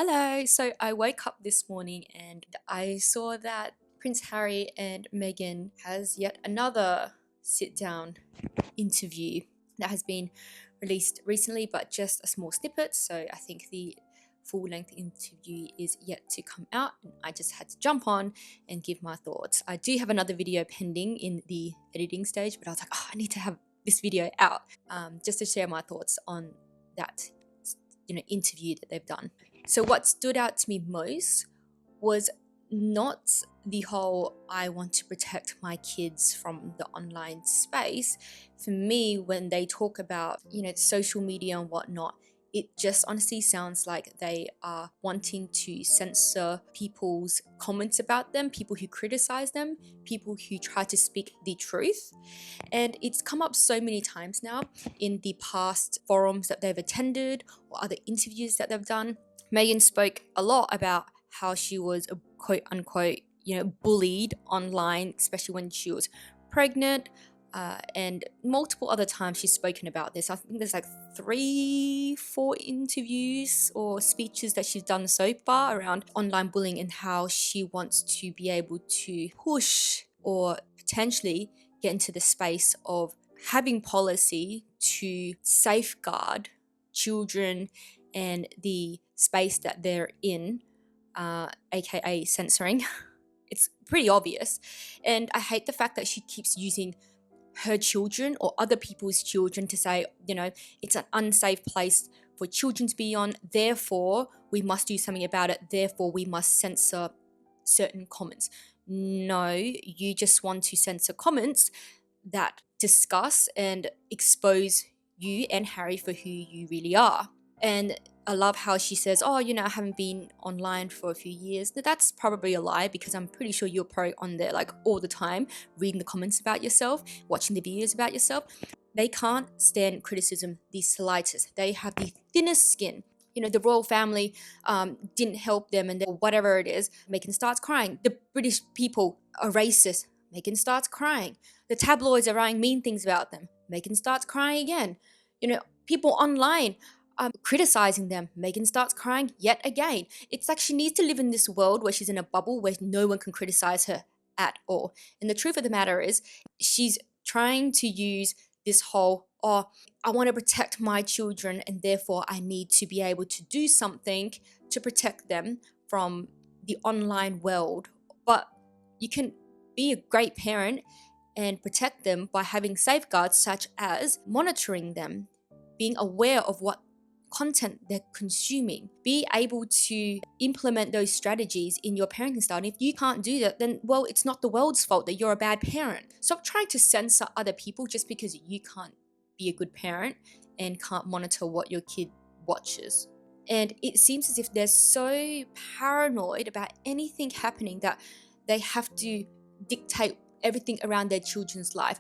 Hello. So I woke up this morning and I saw that Prince Harry and Meghan has yet another sit down interview that has been released recently, but just a small snippet. So I think the full length interview is yet to come out. And I just had to jump on and give my thoughts. I do have another video pending in the editing stage, but I was like, I need to have this video out just to share my thoughts on that interview that they've done. So what stood out to me most was not the whole I want to protect my kids from the online space. For me, when they talk about, social media and whatnot, it just honestly sounds like they are wanting to censor people's comments about them, people who criticize them, people who try to speak the truth. And it's come up so many times now in the past forums that they've attended or other interviews that they've done. Meghan spoke a lot about how she was quote unquote, bullied online, especially when she was pregnant. And multiple other times she's spoken about this. I think there's like 3-4 interviews or speeches that she's done so far around online bullying and how she wants to be able to push or potentially get into the space of having policy to safeguard children and the space that they're in, aka censoring. It's pretty obvious. And I hate the fact that she keeps using her children or other people's children to say, it's an unsafe place for children to be on, therefore we must do something about it, therefore we must censor certain comments. No, you just want to censor comments that discuss and expose you and Harry for who you really are. And I love how she says, I haven't been online for a few years. That's probably a lie, because I'm pretty sure you're probably on there like all the time, reading the comments about yourself, watching the videos about yourself. They can't stand criticism the slightest. They have the thinnest skin. The royal family didn't help them, and whatever it is, Meghan starts crying. The British people are racist. Meghan starts crying. The tabloids are writing mean things about them. Meghan starts crying again. People online criticizing them. Meghan starts crying yet again. It's like she needs to live in this world where she's in a bubble where no one can criticize her at all. And the truth of the matter is, she's trying to use this whole, I want to protect my children and therefore I need to be able to do something to protect them from the online world. But you can be a great parent and protect them by having safeguards such as monitoring them, being aware of what content they're consuming, be able to implement those strategies in your parenting style. And if you can't do that, then, well, it's not the world's fault that you're a bad parent. Stop trying to censor other people just because you can't be a good parent and can't monitor what your kid watches. And it seems as if they're so paranoid about anything happening that they have to dictate everything around their children's life.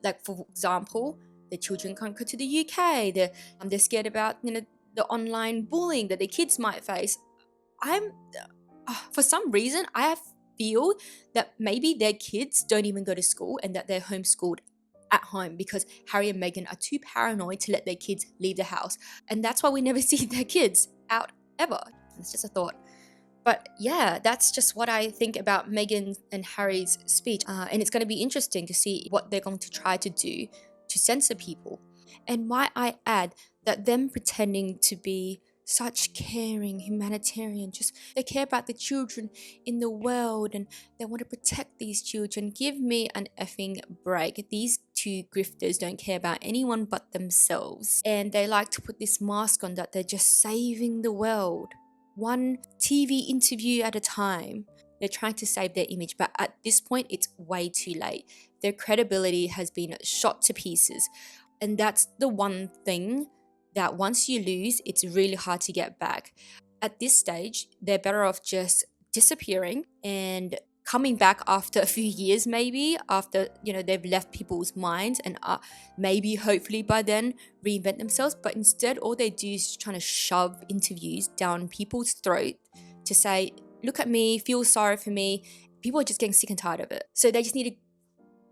Like, for example, their children can't go to the UK. They're scared about the online bullying that their kids might face. For some reason, I feel that maybe their kids don't even go to school and that they're homeschooled at home because Harry and Meghan are too paranoid to let their kids leave the house. And that's why we never see their kids out ever. It's just a thought. But yeah, that's just what I think about Meghan and Harry's speech. And it's going to be interesting to see what they're going to try to do to censor people. And might I add that them pretending to be such caring humanitarian, just they care about the children in the world and they want to protect these children. Give me an effing break. These two grifters don't care about anyone but themselves, and they like to put this mask on that they're just saving the world, one TV interview at a time. They're trying to save their image, but at this point it's way too late. Their credibility has been shot to pieces. And that's the one thing that once you lose, it's really hard to get back. At this stage, they're better off just disappearing and coming back after a few years, maybe after they've left people's minds, and maybe hopefully by then reinvent themselves. But instead, all they do is trying to shove interviews down people's throat to say, look at me, feel sorry for me. People are just getting sick and tired of it. So they just need to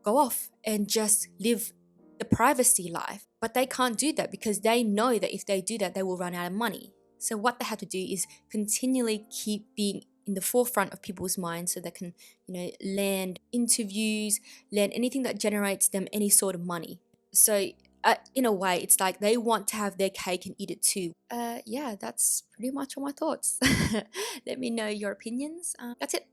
go off and just live the privacy life. But they can't do that because they know that if they do that, they will run out of money. So what they have to do is continually keep being in the forefront of people's minds so they can, land interviews, land anything that generates them any sort of money. So in a way, it's like they want to have their cake and eat it too. Yeah, that's pretty much all my thoughts. Let me know your opinions. That's it.